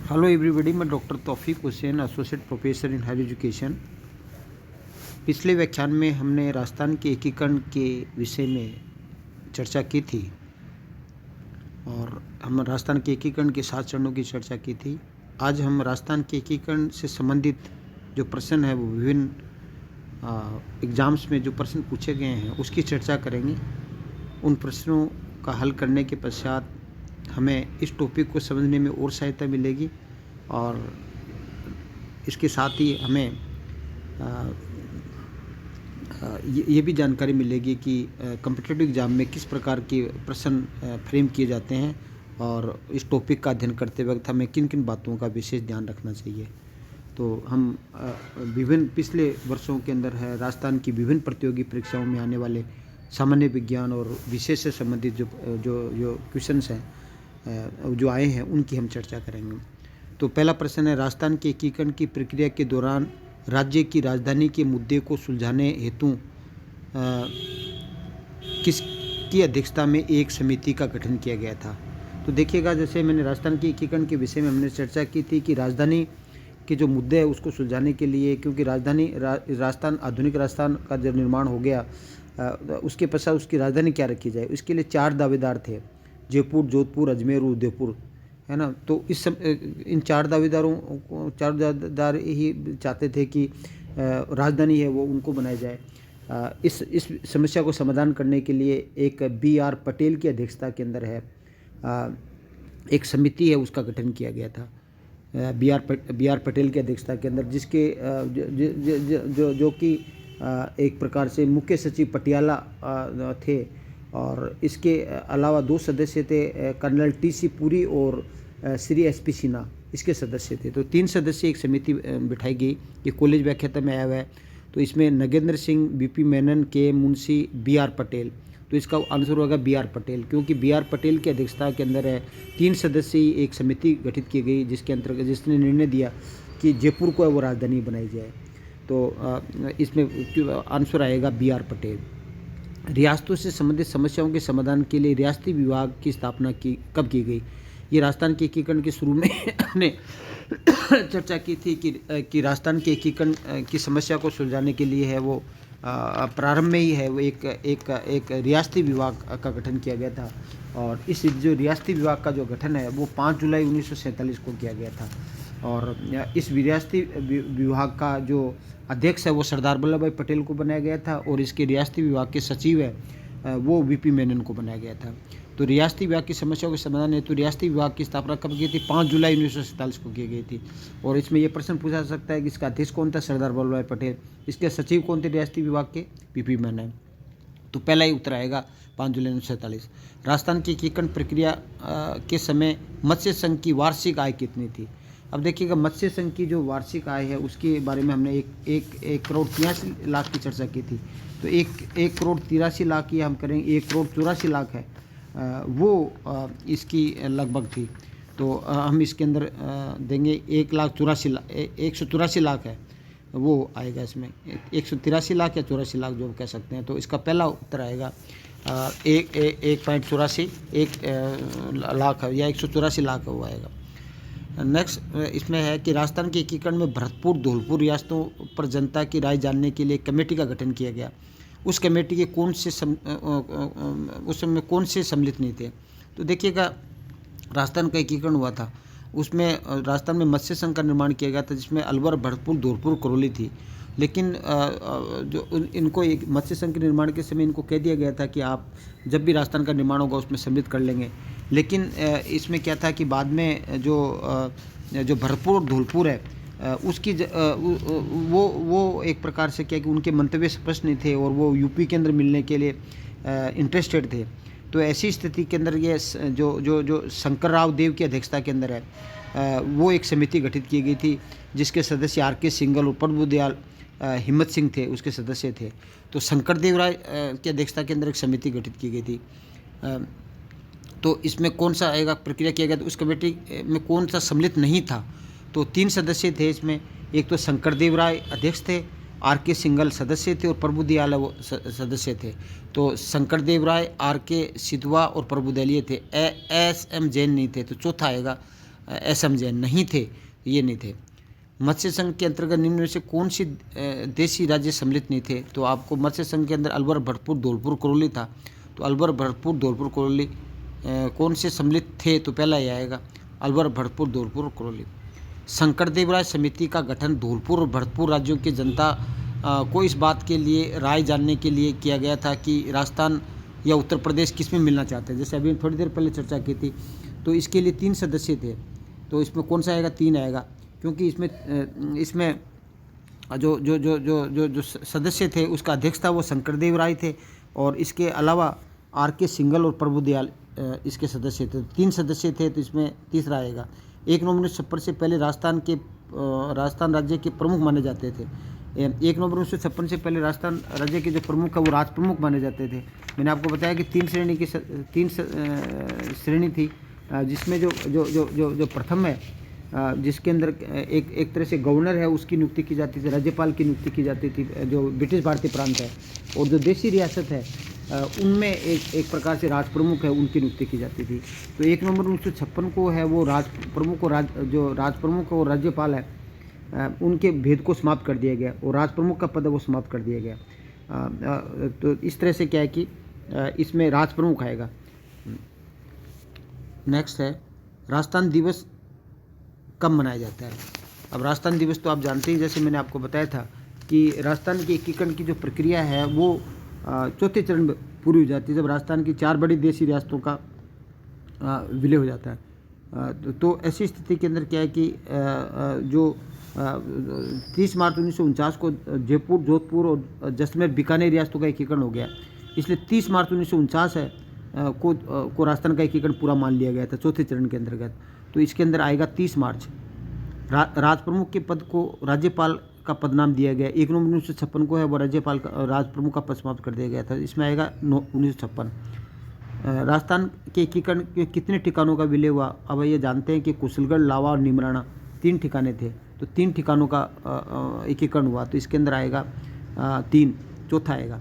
Hello everybody, मैं doctor Taufiq Hussain, associate professor in higher education. पिछले व्याख्यान में हमने राजस्थान के एकीकरण के विषय में चर्चा की थी और हम राजस्थान के एकीकरण के 7 चरणों की चर्चा की थी। आज हम राजस्थान के एकीकरण से संबंधित जो प्रश्न है वो विभिन्न एग्ज़ाम्स में जो प्रश्न पूछे गए हैं उसकी चर्चा करेंगे। उन प्रश्नों का हल करने के पश्चात हमें इस टॉपिक को समझने में और सहायता मिलेगी और इसके साथ ही हमें ये भी जानकारी मिलेगी कि कॉम्पिटिटिव एग्ज़ाम में किस प्रकार के प्रश्न फ्रेम किए जाते हैं और इस टॉपिक का अध्ययन करते वक्त हमें किन किन बातों का विशेष ध्यान रखना चाहिए। तो हम विभिन्न पिछले वर्षों के अंदर है राजस्थान की विभिन्न प्रतियोगी परीक्षाओं में आने वाले सामान्य विज्ञान और विषय से संबंधित जो क्वेश्चंस हैं जो आए हैं उनकी हम चर्चा करेंगे। तो पहला प्रश्न है, राजस्थान के एकीकरण की प्रक्रिया के दौरान राज्य की राजधानी के मुद्दे को सुलझाने हेतु किसकी अध्यक्षता में एक समिति का गठन किया गया था। तो देखिएगा, जैसे मैंने राजस्थान के एकीकरण के विषय में हमने चर्चा की थी कि राजधानी के जो मुद्दे हैं उसको सुलझाने के लिए, क्योंकि राजस्थान आधुनिक राजस्थान का जब निर्माण हो गया उसके पश्चात उसकी राजधानी क्या रखी जाए, उसके लिए 4 दावेदार थे, जयपुर, जोधपुर, अजमेर और उदयपुर, है ना। तो इन 4 दावेदार ही चाहते थे कि राजधानी है वो उनको बनाई जाए। इस समस्या को समाधान करने के लिए एक BR पटेल की अध्यक्षता के अंदर है एक समिति है उसका गठन किया गया था। BR पटेल की अध्यक्षता के अंदर, जिसके जो कि एक प्रकार से मुख्य सचिव पटियाला थे और इसके अलावा 2 सदस्य थे, कर्नल TC पुरी और श्री SP सिन्हा इसके सदस्य थे। तो 3 सदस्य एक समिति बिठाई गई। ये कॉलेज व्याख्याता में आया हुआ है। तो इसमें नगेंद्र सिंह, BP मेनन, के मुंशी, BR पटेल। तो इसका आंसर होगा BR पटेल, क्योंकि BR पटेल की अध्यक्षता के अंदर है 3 सदस्यीय एक समिति गठित की गई जिसके अंतर्गत जिसने निर्णय दिया कि जयपुर को वो राजधानी बनाई जाए। तो इसमें आंसर आएगा BR पटेल। रियासतों से संबंधित समस्याओं के समाधान के लिए रियासती विभाग की स्थापना कब की गई। ये राजस्थान के एकीकरण के शुरू में हमने चर्चा की थी कि राजस्थान के एकीकरण की समस्या को सुलझाने के लिए है वो प्रारंभ में ही है वो एक रियासती विभाग का गठन किया गया था और इस जो रियासती विभाग का जो गठन है वो 5 जुलाई 1947 को किया गया था। और इस रियासती विभाग का जो अध्यक्ष है वो सरदार वल्लभ भाई पटेल को बनाया गया था और इसके रियासती विभाग के सचिव है वो BP मेनन को बनाया गया था। तो रियासती विभाग की समस्याओं के समाधान हेतु रियासती विभाग की स्थापना कब की थी? 5 जुलाई 1947 को की गई थी। और इसमें यह प्रश्न पूछा जा सकता है कि इसका अध्यक्ष कौन था? सरदार वल्लभ भाई पटेल। इसके सचिव कौन थे रियासती विभाग के? BP मेनन। तो पहला ही उत्तर आएगा 5 जुलाई 1947। राजस्थान की एकीकरण प्रक्रिया के समय मत्स्य संघ की वार्षिक आय कितनी थी? अब देखिएगा, मत्स्य संघ की जो वार्षिक आय है उसके बारे में हमने एक करोड़ 83 लाख की चर्चा की थी। तो एक करोड़ 83 लाख की हम करेंगे, 1 करोड़ 84 लाख है वो इसकी लगभग थी। तो हम इसके अंदर देंगे 184 लाख है वो आएगा इसमें, 183 लाख या 84 लाख जो कह सकते हैं। तो इसका पहला उत्तर आएगा 1.84 लाख या 184 लाख वो आएगा। नेक्स्ट इसमें है कि राजस्थान के एकीकरण में भरतपुर, धौलपुर रियासतों पर जनता की राय जानने के लिए कमेटी का गठन किया गया। उस कमेटी के उस समय कौन से सम्मिलित नहीं थे? तो देखिएगा, राजस्थान का एकीकरण हुआ था उसमें राजस्थान में मत्स्य संघ का निर्माण किया गया था जिसमें अलवर, भरतपुर, धौलपुर, करौली थी। लेकिन जो इनको एक मत्स्य संघ के निर्माण के समय इनको कह दिया गया था कि आप जब भी राजस्थान का निर्माण होगा उसमें सम्मिलित कर लेंगे। लेकिन इसमें क्या था कि बाद में जो भरतपुर और धौलपुर है उसकी वो एक प्रकार से क्या कि उनके मंतव्य स्पष्ट नहीं थे और वो UP के अंदर मिलने के लिए इंटरेस्टेड थे। तो ऐसी स्थिति के अंदर ये जो शंकर राव देव की अध्यक्षता के अंदर है वो एक समिति गठित की गई थी जिसके सदस्य RK सिंगल और प्रभुदयाल हिम्मत सिंह थे, उसके सदस्य थे। तो शंकर देव राय की अध्यक्षता के अंदर एक समिति गठित की गई थी। तो इसमें कौन सा आएगा प्रक्रिया किया गया? तो उस कमेटी में कौन सा सम्मिलित नहीं था? तो 3 सदस्य थे इसमें, एक तो शंकर देव राय अध्यक्ष थे, RK सिंगल सदस्य थे और प्रभुदयाल वो सदस्य थे। तो शंकर देव राय, RK सिद्धवा और प्रभुदयाल थे, SM जैन नहीं थे। तो चौथा आएगा असम जैन नहीं थे, ये नहीं थे। मत्स्य संघ के अंतर्गत निम्न में से कौन सी देशी राज्य सम्मिलित नहीं थे? तो आपको मत्स्य संघ के अंदर अलवर, भरतपुर, धौलपुर, करौली था। तो अलवर, भरतपुर, धौलपुर, करौली कौन से सम्मिलित थे? तो पहला ही आएगा अलवर, भरतपुर, धौलपुर, करौली। शंकरदेवराय समिति का गठन धौलपुर और भरतपुर राज्यों की जनता को इस बात के लिए राय जानने के लिए किया गया था कि राजस्थान या उत्तर प्रदेश किस में मिलना चाहते हैं। जैसे अभी थोड़ी देर पहले चर्चा की थी, तो इसके लिए 3 सदस्य थे। तो इसमें कौन सा आएगा? 3 आएगा, क्योंकि इसमें जो जो जो जो जो जो सदस्य थे उसका अध्यक्ष था वो शंकरदेव राय थे, और इसके अलावा R.K. सिंघल और प्रभुदयाल इसके सदस्य थे। 3 सदस्य थे, तो इसमें तीसरा आएगा। 1 नवंबर 1956 से पहले राजस्थान राज्य के प्रमुख माने जाते थे। 1 नवंबर 1956 से पहले राजस्थान राज्य के जो प्रमुख है वो राज प्रमुख माने जाते थे। मैंने आपको बताया कि 3 श्रेणी थी, जिसमें जो प्रथम है, जिसके अंदर एक तरह से गवर्नर है उसकी नियुक्ति की जाती थी, राज्यपाल की नियुक्ति की जाती थी, जो ब्रिटिश भारतीय प्रांत है, और जो देशी रियासत है उनमें एक प्रकार से राज प्रमुख है उनकी नियुक्ति की जाती थी। तो 1 नवंबर 1956 को है वो राज प्रमुख और जो राज प्रमुख और राज्यपाल है उनके भेद को समाप्त कर दिया गया, और राज प्रमुख का पद वो समाप्त कर दिया गया। तो इस तरह से क्या है कि इसमें राज प्रमुख आएगा। नेक्स्ट है राजस्थान दिवस कब मनाया जाता है? अब राजस्थान दिवस तो आप जानते हैं, जैसे मैंने आपको बताया था कि राजस्थान के एकीकरण की जो प्रक्रिया है वो चौथे चरण में पूरी हो जाती है, जब राजस्थान की 4 बड़ी देशी रियासतों का विलय हो जाता है। तो ऐसी स्थिति के अंदर क्या है कि जो 30 मार्च 1949 को जयपुर, जोधपुर और जैसलमेर, बीकानेर रियासतों का एकीकरण हो गया, इसलिए 30 मार्च 1949 है को राजस्थान का एकीकरण पूरा मान लिया गया था चौथे चरण के अंतर्गत। तो इसके अंदर आएगा 30 मार्च। राज प्रमुख के पद को राज्यपाल का पदनाम दिया गया। 1 नवंबर 1956 को है वो राज्यपाल का राज प्रमुख का पद समाप्त कर दिया गया था। इसमें आएगा 1956। राजस्थान के एकीकरण के कितने ठिकानों का विलय हुआ? अब ये जानते हैं कि कुशलगढ़, लावा और निमराना 3 ठिकाने थे, तो 3 ठिकानों का एकीकरण हुआ। तो इसके अंदर आएगा 3। चौथा आएगा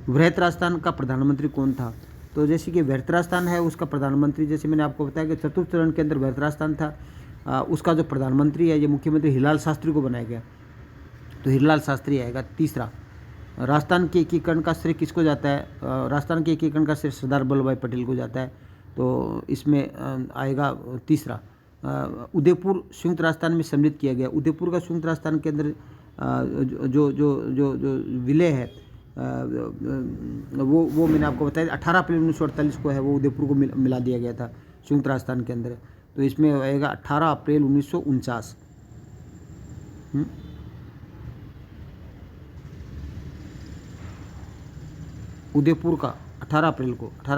वृहत राजस्थान का प्रधानमंत्री कौन था? तो जैसे कि वृहत राजस्थान है उसका प्रधानमंत्री, जैसे मैंने आपको बताया कि चतुर्थ चरण के अंदर वृहत राजस्थान था, उसका जो प्रधानमंत्री है ये मुख्यमंत्री हिरलाल शास्त्री को बनाया गया, तो हिरलाल शास्त्री आएगा। तीसरा, राजस्थान के एकीकरण का श्रेय किसको जाता है? राजस्थान के एकीकरण का श्रेय सरदार वल्लभ भाई पटेल को जाता है, तो इसमें आएगा तीसरा। उदयपुर संयुक्त राजस्थान में सम्मिलित किया गया। उदयपुर का संयुक्त राजस्थान के अंदर जो जो जो जो विलय है वो मैंने आपको बताया 18 अप्रैल 1948 को है वो उदयपुर को मिला दिया गया था संयुक्त राजस्थान के अंदर। तो इसमें आएगा 18 अप्रैल 1949। उदयपुर का 18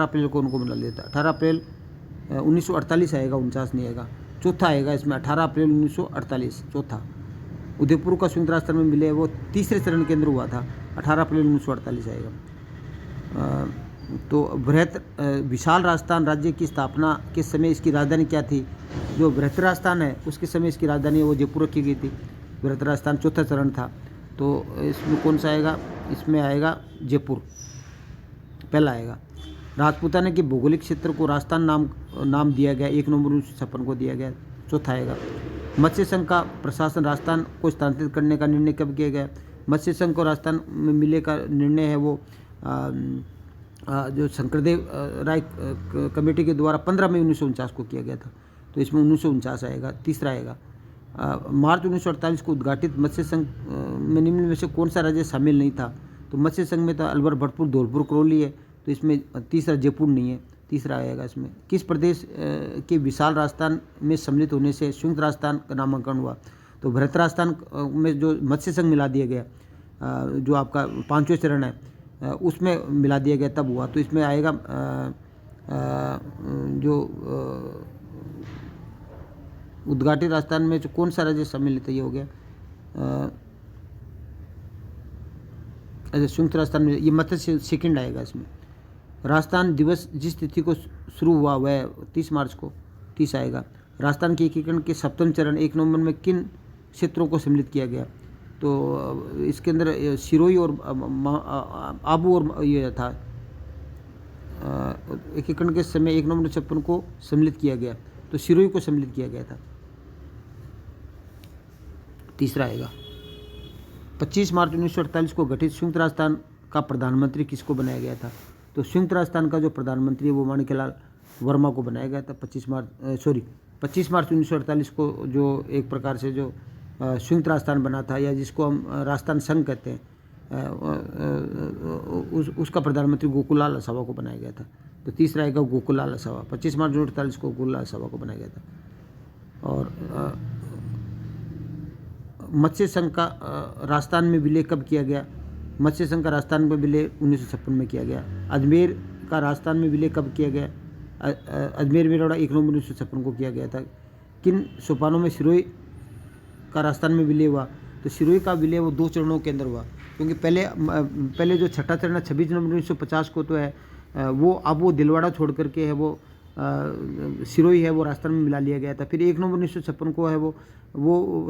अप्रैल को उनको मिला लिया था। 18 अप्रैल 1948 आएगा, 49 नहीं आएगा। चौथा आएगा इसमें 18 अप्रैल 1948 चौथा। उदयपुर का संयुक्त राजस्थान में मिले वो तीसरे चरण के अंदर हुआ था, 18 अप्रैल 1948 आएगा। तो बृहत विशाल राजस्थान राज्य की स्थापना के समय इसकी राजधानी क्या थी? जो बृहत राजस्थान है उसके समय इसकी राजधानी वो जयपुर रखी गई थी। बृहत राजस्थान चौथा चरण था, तो इसमें कौन सा आएगा? इसमें आएगा जयपुर, पहला आएगा। राजपूताना के भौगोलिक क्षेत्र को राजस्थान नाम दिया गया, 1 नवंबर 1956 को दिया गया, चौथा आएगा। मत्स्य संघ का प्रशासन राजस्थान को स्थानांतरित करने का निर्णय कब किया गया? मत्स्य संघ को राजस्थान में मिलने का निर्णय है वो जो शंकरदेव राय कमेटी के द्वारा 15 मई 1949 को किया गया था, तो इसमें 1949 आएगा। तीसरा आएगा मार्च 1948 को उद्घाटित मत्स्य संघ में निम्न में से कौन सा राज्य शामिल नहीं था? तो मत्स्य संघ में तो अलवर, भरतपुर, धौलपुर, करौली है, तो इसमें तीसरा जयपुर नहीं है, तीसरा आएगा इसमें। किस प्रदेश के विशाल राजस्थान में सम्मिलित होने से संयुक्त राजस्थान का नामांकन हुआ? तो बृहत राजस्थान में जो मत्स्य संघ मिला दिया गया, जो आपका 5वें चरण है उसमें मिला दिया गया तब हुआ। तो इसमें आएगा जो उद्घाटित राजस्थान में जो कौन सा राज्य सम्मिलित है, ये हो गया संयुक्त राजस्थान में, ये मत्स्य सेकंड आएगा इसमें। राजस्थान दिवस जिस तिथि को शुरू हुआ वह 30 मार्च को, 30 आएगा। राजस्थान के एकीकरण के 7वें चरण 1 नवंबर में किन क्षेत्रों को सम्मिलित किया गया? तो इसके अंदर सिरोही और आबू और ये था एकीकरण के समय 1 नवंबर 1956 को सम्मिलित किया गया, तो सिरोही को सम्मिलित किया गया था। तीसरा आएगा 25 मार्च 1948 को गठित संयुक्त राजस्थान का प्रधानमंत्री किसको बनाया गया था? तो संयुक्त राजस्थान का जो प्रधानमंत्री है वो माणिक्यलाल वर्मा को बनाया गया था। 25 मार्च 1948 को जो एक प्रकार से जो संयुक्त राजस्थान बना था, या जिसको हम राजस्थान संघ कहते हैं, उसका प्रधानमंत्री गोकुलाल असावा को बनाया गया था। तो तीसरा आएगा गोकुलाल असावा। 25 मार्च 1948 को गोकुलाल असावा को बनाया गया था। और मत्स्य संघ का राजस्थान में विलय कब किया गया? मत्स्य संघ का राजस्थान में विलय 1956 में किया गया। अजमेर का राजस्थान में विलय कब किया गया? अजमेर मेरवाड़ा 1 नवंबर 1956 को किया गया था। किन सोपानों में सिरोही का राजस्थान में विलय हुआ? तो सिरोही का विलय वो 2 चरणों के अंदर हुआ, क्योंकि पहले जो छठा चरण 26 नवंबर 1950 को तो है वो, अब वो दिलवाड़ा छोड़ करके है वो सिरोही है वो राजस्थान में मिला लिया गया था। फिर 1 नवंबर 1956 को है वो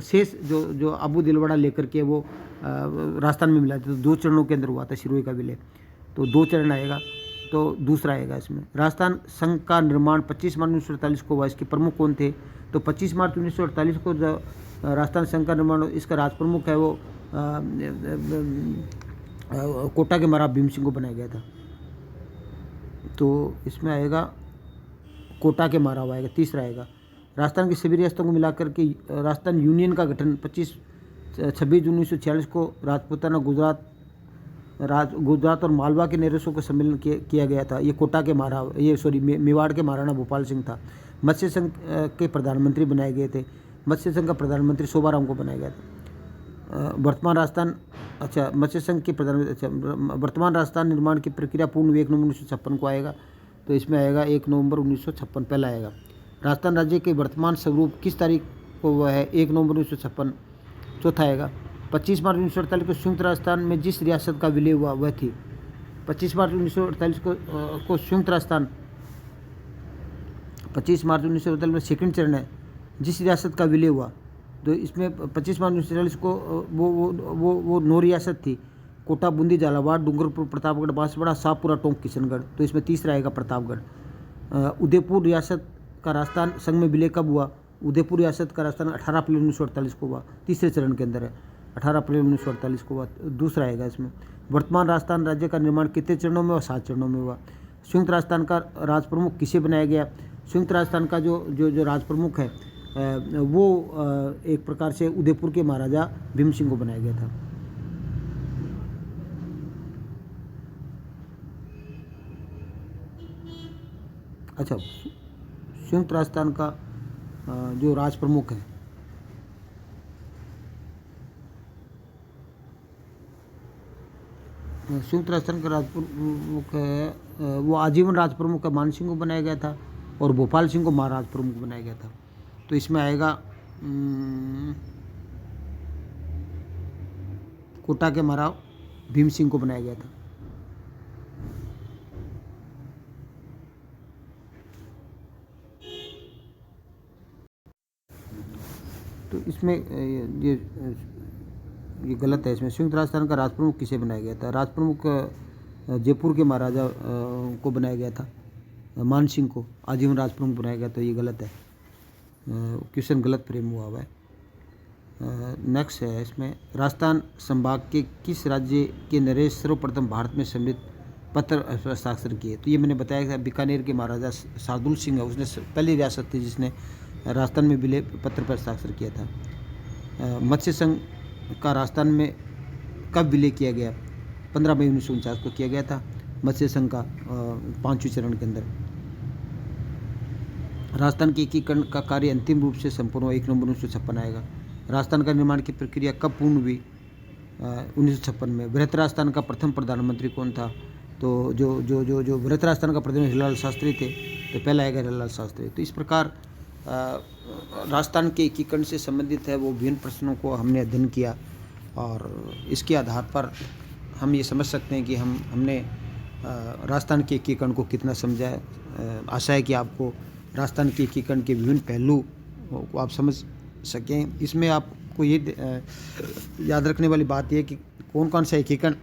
शेष जो अबू दिलवाड़ा लेकर के वो राजस्थान में मिला था। तो 2 चरणों के अंदर हुआ था सिरोही का विलय। तो 2 चरण आएगा। तो दूसरा आएगा इसमें राजस्थान संघ का निर्माण 25 मार्च 1948 को हुआ। इसके प्रमुख कौन थे? तो 25 मार्च 1948 को राजस्थान संघ का निर्माण, इसका राज प्रमुख है वो कोटा के महाराज भीम सिंह को बनाया गया था। तो इसमें आएगा कोटा के महाराव आएगा। तीसरा आएगा राजस्थान की सभी रियासतों को मिलाकर के राजस्थान यूनियन का गठन 26 जून 1946 को राजपूताना गुजरात और मालवा के नरेशों का सम्मेलन किया गया था। ये कोटा के महाराव मेवाड़ के महाराणा भोपाल सिंह था। मत्स्य संघ के प्रधानमंत्री बनाए गए थे। मत्स्य संघ का प्रधानमंत्री शोभाराम को बनाया गया था। वर्तमान राजस्थान मत्स्य संघ के प्रधानमंत्री वर्तमान राजस्थान निर्माण की प्रक्रिया पूर्ण 1 नवंबर 1956 को आएगा। तो इसमें आएगा 1 नवंबर 1956 पहला आएगा। राजस्थान राज्य के वर्तमान स्वरूप किस तारीख को हुआ है? 1 नवंबर 1956। चौथा आएगा 25 मार्च 1948 को संयुक्त राजस्थान में जिस रियासत का विलय हुआ वह थी। 25 मार्च 1948 को संयुक्त राजस्थान 25 मार्च 1948 में सेकंड चरण है जिस रियासत का विलय हुआ। तो इसमें 25 मार्च 1948 को वो 9 रियासत थी। कोटा, बूंदी, झालावाड़, डूंगरपुर, प्रतापगढ़, बांसवाड़ा, शाहपुरा, टोंक, किशनगढ़। तो इसमें तीसरा आएगा प्रतापगढ़। उदयपुर रियासत का राजस्थान संघ में विलय कब हुआ? उदयपुर रियासत का राजस्थान 18 अप्रैल 1948 को हुआ। तीसरे चरण के अंदर है, 18 अप्रैल 1948 को हुआ। दूसरा आएगा इसमें वर्तमान राजस्थान राज्य का निर्माण कितने चरणों में और 7 चरणों में हुआ। संयुक्त राजस्थान का राज प्रमुख किसे बनाया गया? संयुक्त राजस्थान का जो राज प्रमुख है वो एक प्रकार से उदयपुर के महाराजा भीम सिंह को बनाया गया था। अच्छा, संयुक्त राजस्थान का जो राज प्रमुख है संयुक्त राजस्थान का राज प्रमुख है वो आजीवन राज प्रमुख मान सिंह को बनाया गया था और भोपाल सिंह को महाराज प्रमुख बनाया गया था। तो इसमें आएगा कोटा के महाराव भीम सिंह को बनाया गया था। तो इसमें ये गलत है। इसमें संयुक्त राजस्थान का राज प्रमुख किसे बनाया गया था? राज प्रमुख जयपुर के महाराजा को बनाया गया था, मान सिंह को आजीवन राज प्रमुख बनाया गया। तो ये गलत है, क्वेश्चन गलत फ्रेम हुआ है। नेक्स्ट है इसमें राजस्थान संभाग के किस राज्य के नरेश सर्वप्रथम भारत में सम्मिलित पत्र हस्ताक्षर किए? तो ये मैंने बताया था बीकानेर के महाराजा शार्दुल सिंह है, उसने पहली रियासत थी जिसने राजस्थान में विलय पत्र पर हस्ताक्षर किया था। मत्स्य संघ का राजस्थान में कब विलय किया गया? 15 मई 1949 को किया गया था मत्स्य संघ का 5वें चरण के अंदर। राजस्थान के एकीकरण का कार्य अंतिम रूप से संपूर्ण हुआ 1 नवंबर 1956 आएगा। राजस्थान का निर्माण की प्रक्रिया कब पूर्ण हुई? 1956 में। वृहत राजस्थान का प्रथम प्रधानमंत्री कौन था? तो जो वृहत राजस्थान का प्रधानमंत्री हिलाल शास्त्री थे, तो पहला आएगा हिलाल शास्त्री। तो इस प्रकार राजस्थान के एकीकरण से संबंधित है वो विभिन्न प्रश्नों को हमने अध्ययन किया और इसके आधार पर हम ये समझ सकते हैं कि हमने राजस्थान के एकीकरण को कितना समझा है। आशा है कि आपको राजस्थान के एकीकरण के विभिन्न पहलू को आप समझ सकें। इसमें आपको ये याद रखने वाली बात यह कि कौन कौन सा एकीकरण,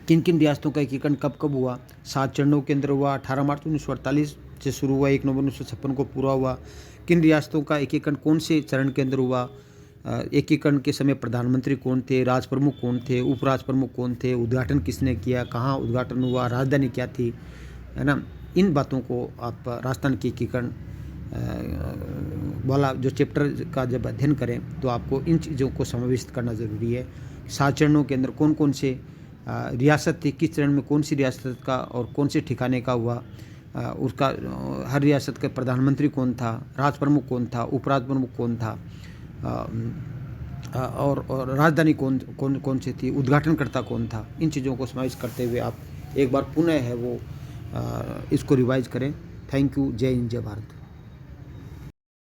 किन किन रियासतों का एकीकरण कब कब हुआ। 7 चरणों के अंदर हुआ। 18 मार्च 1948 से शुरू हुआ, 1 नवंबर 1956 को पूरा हुआ। किन रियासतों का एकीकरण कौन से चरण के अंदर हुआ? एकीकरण के समय प्रधानमंत्री कौन थे, राज प्रमुख कौन थे, उपराज प्रमुख कौन थे, उद्घाटन किसने किया, कहाँ उद्घाटन हुआ, राजधानी क्या थी, है ना। इन बातों को आप राजस्थान के एकीकरण वाला जो चैप्टर का जब अध्ययन करें तो आपको इन चीज़ों को समाविष्ट करना ज़रूरी है। 7 चरणों के अंदर कौन कौन से रियासत थी, किस चरण में कौन सी रियासत का और कौन से ठिकाने का हुआ, उसका हर रियासत के प्रधानमंत्री कौन था, राज प्रमुख कौन था, उपराज प्रमुख कौन था, और राजधानी कौन कौन कौन सी थी, उद्घाटनकर्ता कौन था। इन चीज़ों को समावेश करते हुए आप एक बार पुनः है वो इसको रिवाइज करें। Thank you. जय हिंद, जय भारत।